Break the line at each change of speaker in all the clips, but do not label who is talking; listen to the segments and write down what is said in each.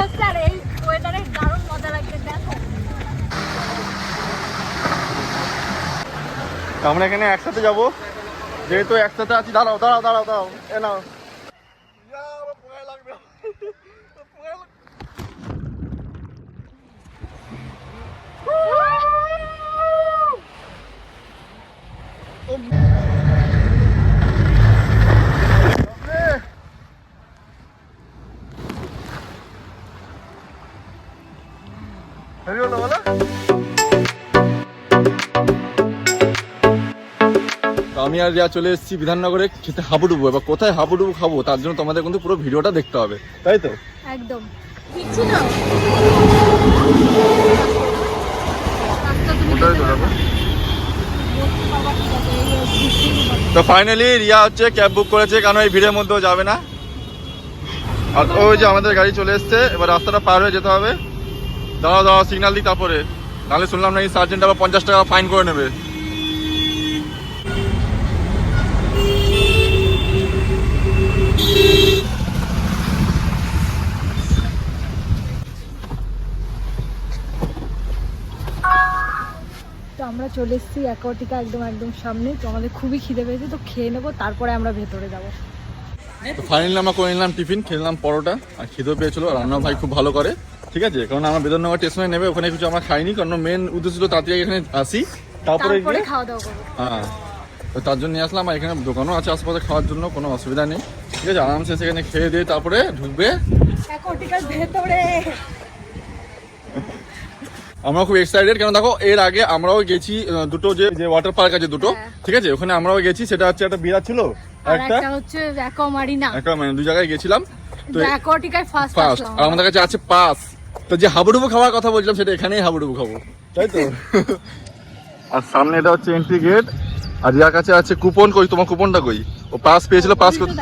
হচ্ছে আর এই ওয়েদারে দারুণ মজা লাগবে। দেখো
আমরা এখানে একসাথে যাবো, যেহেতু একসাথে আছি। দাঁড়াও দাঁড়াও দাঁড়াও দাঁড়াও, এ নাও। আমি আর রিয়া চলে এসেছি বিধাননগরে খেতে হাবুডুবু। এবার কোথায় হাবুডুবু খাবো তার জন্য তোমাদের কিন্তু পুরো ভিডিওটা দেখতে হবে, তাই তো?
একদম কিচ্ছু না।
তো ফাইনালি রিয়া হচ্ছে ক্যাব বুক করেছে, কারণ এই ভিড়ের মধ্যেও যাবে না। আর ওই যে আমাদের গাড়ি চলে এসছে, এবার রাস্তাটা পার হয়ে যেতে হবে। দাঁড়াও দাঁড়াও, সিগন্যাল দিই তারপরে, নাহলে শুনলাম নাকি সার্জেন্ট আবার 50 টাকা ফাইন করে নেবে।
তো আমরা চলে এসেছি অ্যাকোয়াটিকা একদম সামনে। তো আমাদের খুবই খিদে পেয়েছে, তো খেয়ে নেবো, তারপরে আমরা ভেতরে যাবো।
তো ফাইনালি আমরা করে নিলাম টিফিন, খেয়ে নিলাম পরোটা, আর খিদেও পেয়েছিল। রান্না ভাই খুব ভালো করে, ঠিক আছে, কারণ আমরা বিধাননগর স্টেশনে নেবে, ওখানে কিছু আমরা খাইনি, কারণ মেন উদ্দেশ্য ছিল তাড়াতাড়ি এখানে আসি, তারপরে
খাওয়া দাওয়া করবো।
হ্যাঁ, তো তার জন্য নিয়ে আসলাম। আর এখানে দোকানও আছে আশেপাশে খাওয়ার জন্য, কোনো অসুবিধা নেই, ঠিক আছে। আরামসে সেখানে খেয়ে দিয়ে তারপরে ঢুকবে
অ্যাকোয়াটিকার ভেতরে।
আমরা খুব এক্সাইটেড, কারণ দেখো এর আগে আমরাও গেছি দুটো, যে ওয়াটার পার্ক আছে দুটো, ঠিক আছে, ওখানে আমরাও গেছি। সেটা হচ্ছে একটা বিরাট ছিল, একটা
হচ্ছে অ্যাকোয়ামারিনা,
দুই জায়গায় গেছিলাম। তো
অ্যাকোয়াটিকায় ফার্স্ট
আর আমাদের কাছে আছে পাস। তো যে হাবুডুবু খাওয়ার কথা বলছিলাম, সেটা এখানেই হাবুডুবু খাবো, তাই তো? আর সামনে এটা হচ্ছে এন্ট্রি গেট, আর যার কাছে আছে কুপন। কই তোমার কুপনটা কই? ও পাস পেয়েছিল, পাস করতে।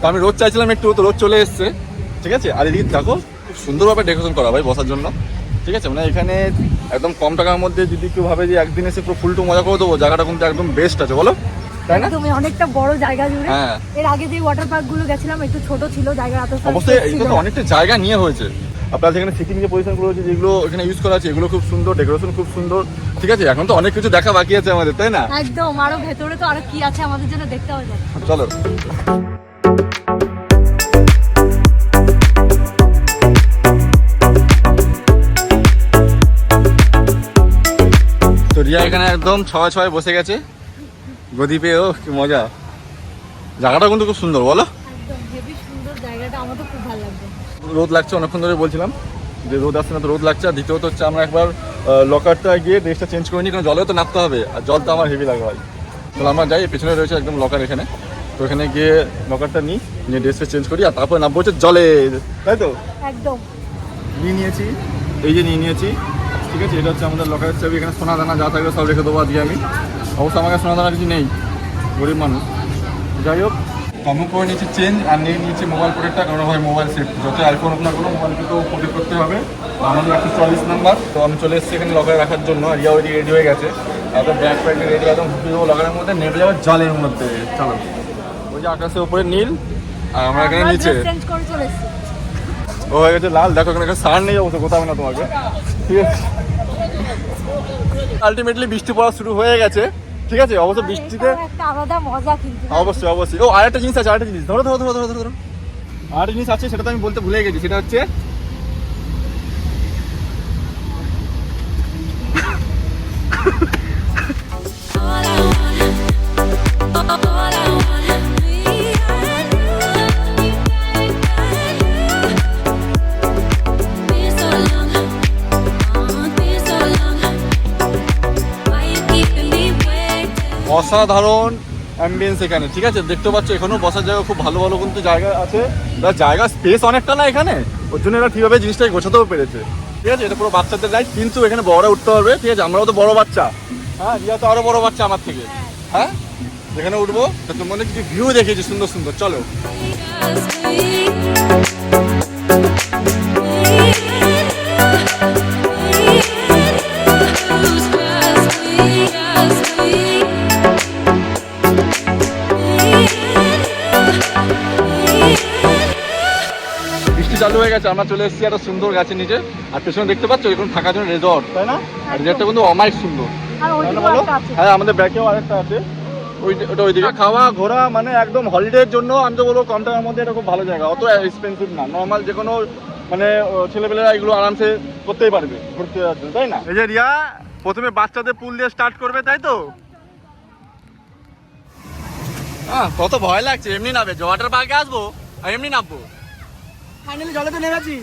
তো আমি রোদ চাইছিলাম একটু, তো রোদ চলে এসছে, ঠিক আছে। আর এদিকে দেখো খুব সুন্দরভাবে ডেকোরেশন করা ভাই বসার জন্য, ঠিক আছে। মানে এখানে একদম কম টাকার মধ্যে যদি কেউ ভাবে যে একদিন এসে পুরো ফুলটু মজা করে দেবো, জায়গাটা কিন্তু একদম বেস্ট আছে, বলো তাই না?
তুমি অনেকটা বড় জায়গা জুড়ে।
হ্যাঁ,
এর আগে যে ওয়াটার পার্ক গুলো গেছিলাম একটু ছোট ছিল জায়গা, এত
অবশ্যই এটা তো অনেকটা জায়গা নিয়ে হয়েছে। আপনার যেখানে সিটিং যে পজিশনগুলো হচ্ছে, যেগুলো এখানে ইউজ করা আছে, এগুলো খুব সুন্দর, ডেকোরেশন খুব সুন্দর, ঠিক আছে। এখন তো অনেক কিছু দেখা বাকি আছে আমাদের, তাই না?
একদম, আরো ভেতরে তো আরো কি আছে আমাদের জন্য দেখতে হবে।
চলো। তো রিয়া এখানে একদম ছয় বসে গেছে গদি পেয়ে। ও কি মজা, জায়গাটা কিন্তু খুব সুন্দর, বলো?
একদম হেভি সুন্দর জায়গাটা, আমার তো খুব ভালো লাগবে।
রোদ লাগছে অনেকক্ষণ ধরে, বলছিলাম যে রোদ আসছে না, তো রোদ লাগছে। আর দ্বিতীয়ত হচ্ছে আমরা একবার লকারটা গিয়ে ড্রেসটা চেঞ্জ করে নিই, কারণ জলেও তো নামতে হবে, আর জল তো আমার হেভি লাগে ভাই। তাহলে আমরা যাই, পেছনে রয়েছে একদম লকার এখানে, তো এখানে গিয়ে লকারটা নিই, নিয়ে ড্রেসটা চেঞ্জ করি, আর তারপর নামবো হচ্ছে জলে, তাই তো?
একদম
নিয়েছি, এই যে নিয়েছি, ঠিক আছে। এটা হচ্ছে আমাদের লকারের চাবি। এখানে সোনা দানা যা থাকবে সব রেখে দেবো আজকে আমি। অবশ্য আমার সোনা দানা কিছু নেই, গরিব মানুষ। যাই হোক, আমি করে নিয়েছি চেঞ্জ, আর নিয়ে নিয়েছি মোবাইল প্রোটেক্টটা, কারণ ভাই মোবাইল সেট যত আইফোন আপনার কোনো মোবাইলকে তো প্রোটেক্ট করতে হবে। আমাদের 144 নাম্বার। তো আমি চলে এসেছি এখানে লকারে রাখার জন্য, আর রিয়া ওইদিকে রেডি হয়ে গেছে, আর ব্যাগ প্যাক রেডি, একদম ঢুকিয়ে দেবো লকারের মধ্যে, নেমে যাবে জলের মধ্যে। চলো, ওই যে আকাশের উপরে নীল, আর আমরা এখানে নিচে
চেঞ্জ করে চলে এসেছি।
ও হয়ে গেছে লাল। দেখো এখানে সার নেই অবশ্য, কোথাও না তোমাকে, ঠিক আছে। আলটিমেটলি বৃষ্টি পড়া শুরু হয়ে গেছে, ঠিক আছে। অবশ্য বৃষ্টিতে
একটা আলাদা মজা কিন্তু।
অবশ্যই। ও আরেকটা জিনিস আছে, আরেকটা জিনিস ধরো, আরেকটা জিনিস আছে, সেটা তো আমি বলতে ভুলে গেছি। সেটা হচ্ছে অসাধারণ অ্যাম্বিয়েন্স এখানে, ঠিক আছে। দেখতে পাচ্ছ এখানেও বসার জায়গা খুব ভালো ভালো কিন্তু জায়গা আছে, জায়গা স্পেস অনেকটা না এখানে, ওর জন্য এরা ঠিকভাবে জিনিসটাকে গোছাতেও পেরেছে, ঠিক আছে। এটা পুরো বাচ্চাদের রাইড, কিন্তু এখানে বড়রা উঠতে পারবে, ঠিক আছে। আমরাও তো বড় বাচ্চা, হ্যাঁ, রিয়া তো আরো বড় বাচ্চা আমার থেকে, হ্যাঁ। যেখানে উঠবো তোমাদের কিছু ভিউ দেখেছি সুন্দর সুন্দর, চলো। চালু হয়ে গেছে, আমরা চলে এসেছি একটা সুন্দর গাছের নিচে। আর পেছনে দেখতে পাচ্ছ এখন থাকার জন্য রেজর্ট, তাই না? আর রেজর্টটা কিন্তু অমায়িক সুন্দর।
আর ওইদিকেও একটা আছে।
হ্যাঁ আমাদের ব্যাকেও আরেকটা আছে, ওটা ওইদিকে। খাওয়া ঘোরা মানে একদম হলিডের জন্য আমি তো বলবো কম টাকার মধ্যে এটা খুব ভালো জায়গা, অত এক্সপেন্সিভ না, নর্মাল যে কোনো মানে ছেলেপেলেরা এগুলো আরামসে করতেই পারবে ঘুরতে যাওয়ার জন্য, তাই না? এই যে রিয়া প্রথমে বাচ্চাদের পুল দিয়ে স্টার্ট করবে, তাই তো? কত ভয় লাগছে, এমনি নামবে ওয়াটার পার্কে আসবো আর এমনি নামবো।
ফাইনালি জলে তো নেমেছি।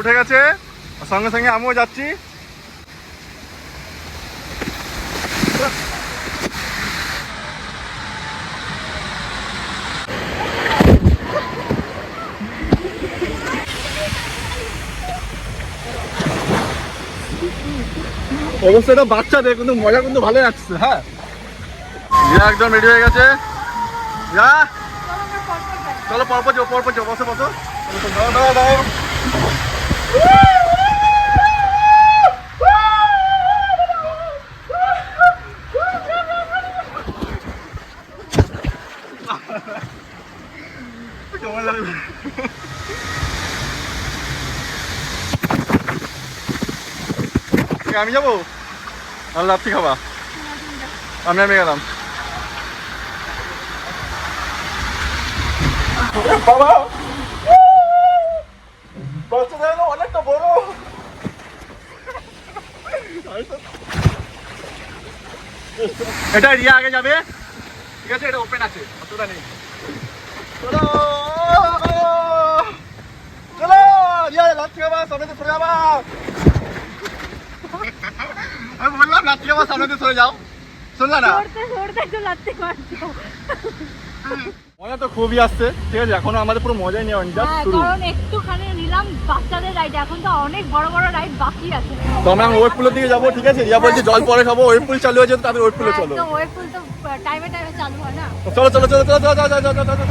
উঠে গেছে, সঙ্গে সঙ্গে আমিও যাচ্ছি। অবস্থাটা বাচ্চাদের কিন্তু মজা কিন্তু ভালো লাগছে। হ্যাঁ একদম রেডি হয়ে গেছে, যা চলো পরপর যাও, পরপর যাও, বসো বসো, দাঁড়াও দাঁড়াও। কেমন লাগবে? আমি যাবো, আর লাচ্ছি খাবা? আমি গেলাম। বাবা বাচ্চাদের অনেকটা বড়। এটা রিয়া আগে যাবে, ঠিক আছে? এটা ওপেন আছে, অতটা নেই। চলো চলো রিয়া, লাচ্ছি খাবা, সামনে সরে যাবা। আমি বললাম লাচ্ছি খাবা, সামনে সরে যাও, শুনলা না? মজা তো খুবই আসছে, ঠিক আছে? এখনো আমাদের পুরো মজাই নেওয়া হয়নি, জাস্ট শুরু।
কারণ একটুখানি নিলাম বাচ্চাদের রাইড, এখন তো অনেক বড় বড় রাইড বাকি আছে।
তো আমরা ওয়েব পুলের দিকে যাবো, ঠিক আছে? রিয়া বলছে জল পরে খাবো, ওয়েব পুল চালু হয়েছে, তাদের ওয়েব পুলে চলো।
তো ওয়েব পুল তো টাইমে টাইমে চালু হয় না।
চলো চলো চলো চলো চলো চলো চলো চলো চলো।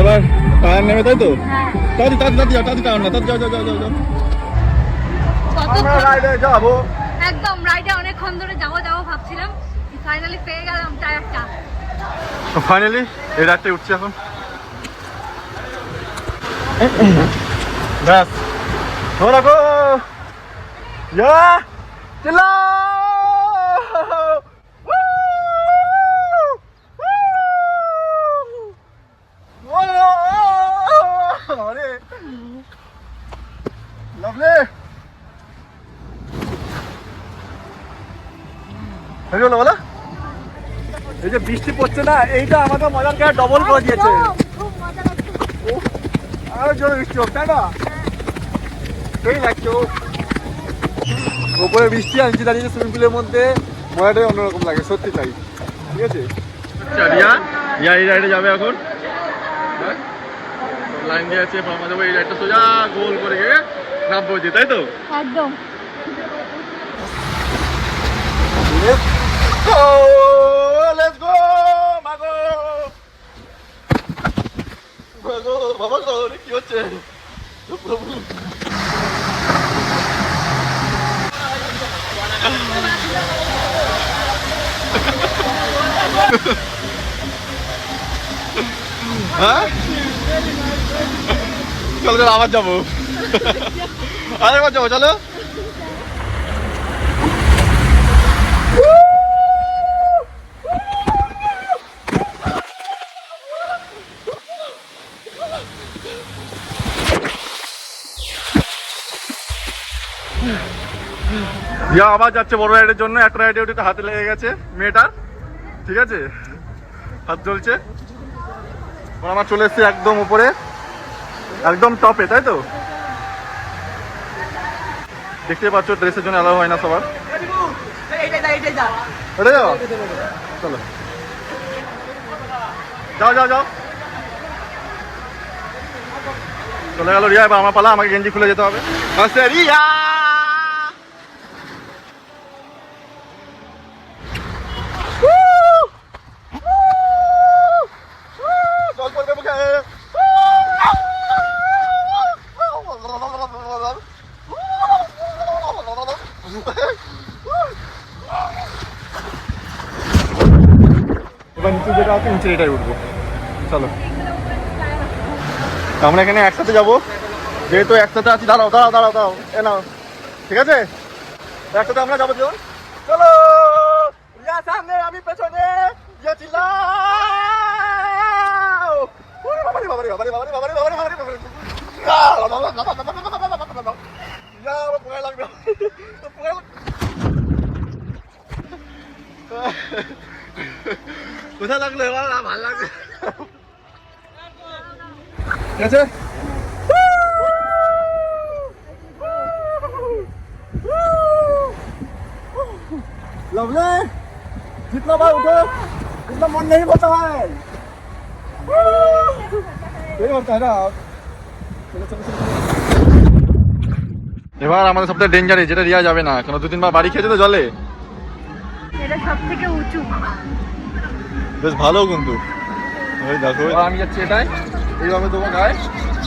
এবার টায়ার নেবে, তাই তো? তাড়াতাড়ি তাড়াতাড়ি যাও, তাড়াতাড়ি টায়ার না, তাড়াতাড়ি যাও যাও যাও যাও। আমরা রাইডে যাবো।
একদম রাইডে অনেকক্ষণ ধরে যাবো যাবো ভাবছিলাম, ফাইনালি পেয়ে গেলাম টায়ারটা।
তো ফাইনালি এই রাইডটাই উঠছি এখন। ব্যাস ধরে রাখো, ইয়া চিল্লাও। বলো, এই যে বৃষ্টি পড়ছে না, এইটা আমাদের মজার গায়ে ডবল করে দিয়েছে। আরো জোরে বৃষ্টি হোক, তাই না? সেই লাগছে, ওপরে বৃষ্টি আর নিচে দাঁড়িয়ে সুইমিং পুলের মধ্যে, মজাটাই অন্যরকম লাগে, সত্যি তাই। ঠিক আছে, রিয়া রিয়া এই রাইডে যাবে এখন। লাইন দিয়ে আছে, আমাদের এই রাইডটা সোজা গোল করে গিয়ে নামবো, তাই তো?
একদম।
Let's go, মাগো মাগো, বাবা গো, কি হচ্ছে? হ্যাঁ চলো চলো, আবার যাবো, আরেকবার যাবো, চলো। রিয়া আবার যাচ্ছে বড় রাইডের জন্য, একটা রাইডে ওটিতে হাতে লেগে গেছে মেয়েটার, ঠিক আছে? হাত জ্বলছে। আমার চলে এসছে একদম উপরে, একদম টপে, তাই তো? দেখতে পাচ্ছ ড্রেসের জন্য অ্যালাউ হয় না সবার। এটা যাও, চলো যাও যাও যাও। চলে গেল রিয়া, এবার আমার পালা, আমাকে গেঞ্জি খুলে যেতে হবে। আচ্ছা রিয়া জল পড়বে মুখে। এবার নিচে যেটা আছে নিচে এটাই উঠবো। চলো আমরা এখানে একসাথে যাবো, যেহেতু একসাথে আছি। দাঁড়াও দাঁড়াও দাঁড়াও দাঁড়াও, এ নাও, ঠিক আছে? একসাথে আমরা যাবো। চলুন চলো, রিয়া সামনে, আমি পেছনে, রিয়া চিল্লাও। ওরে বাবারে বাবারে বাবারে বাবারে বাবারে বাবারে বাবারে বাবারে, রিয়া আমার পোঙায় লাগবে, পোঙায় লাগবে। কোথায় লাগলো এবার? ভালো লাগবে, ঠিক আছে? लवली, जितना बार उठो उतना मन नहीं होता है, यही होता है ना। এবার আমাদের সবথেকে ডেঞ্জারে যেটা রিয়া যাবে না, কেন 2-3 বার বাড়ি খেয়েছে তো জলে।
এটা সবথেকে উঁচু,
বেশ ভালো কিন্তু। ওই দেখো আমি যাচ্ছি এটাই, এইভাবে তোমার গায়ে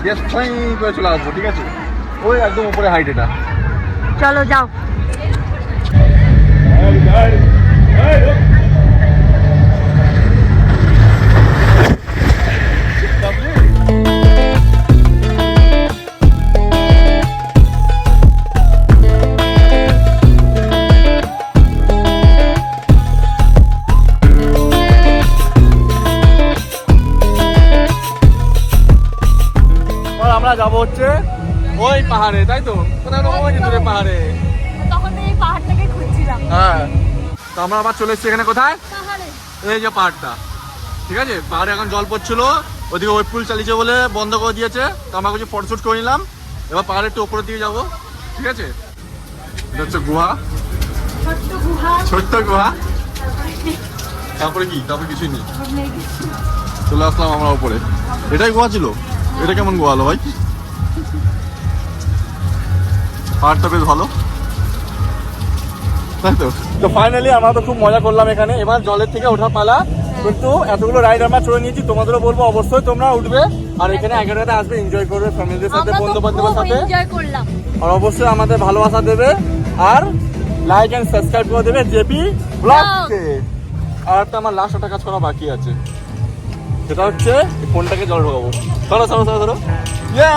গ্যাস ফাই করে চলে আসবো, ঠিক আছে? ওই একদম উপরে হাইট এটা।
চলো যাও।
আমরা যাবো হচ্ছে ওই পাহাড়ে, তাই তো? কোথায় ওই দূরে পাহাড়ে।
তখন এই পাহাড়টাকে খুঁজছিলাম।
হ্যাঁ, তো আমরা আবার চলে এসেছি এখানে। কোথায়?
পাহাড়ে।
এই যে পাহাড়টা, ঠিক আছে? পাহাড়ে এখন জল পড়ছিল, ওদিকে ওয়েব পুল চালিয়েছে বলে বন্ধ করে দিয়েছে, তো আমরা কিছু ফটোশুট করে নিলাম। এবার পাহাড়ের একটু উপরের দিকে যাবো, ঠিক আছে? এটা হচ্ছে গুহা,
ছোট্ট গুহা।
ছোট্ট গুহা। তারপরে কি? তারপরে কিছুই নেই। চলে আসলাম আমরা উপরে। এটাই গুহা ছিল? এটা কেমন গুহা হলো ভাই? পাহাড়টা বেশ ভালো, তাই তো? তো ফাইনালি আমরা তো খুব মজা করলাম এখানে। এবার জলের থেকে ওঠা পালা, কিন্তু এতগুলো রাইড আমরা চড়ে নিয়েছি, তোমাদেরও বলবো অবশ্যই তোমরা উঠবে আর এখানে এগারোটা আসবে, এনজয় করবে ফ্যামিলিদের সাথে, বন্ধু বান্ধবের সাথে।
এনজয় করলাম।
আর অবশ্যই আমাদের ভালোবাসা দেবে আর লাইক এন্ড সাবস্ক্রাইব করে দেবে জেপি ব্লগকে। আর একটা আমার লাস্ট একটা কাজ করা বাকি আছে, সেটা হচ্ছে এই ফোনটাকে জল ঢোকাবো। ধরো ধরো ধরো ধরো, ইয়ে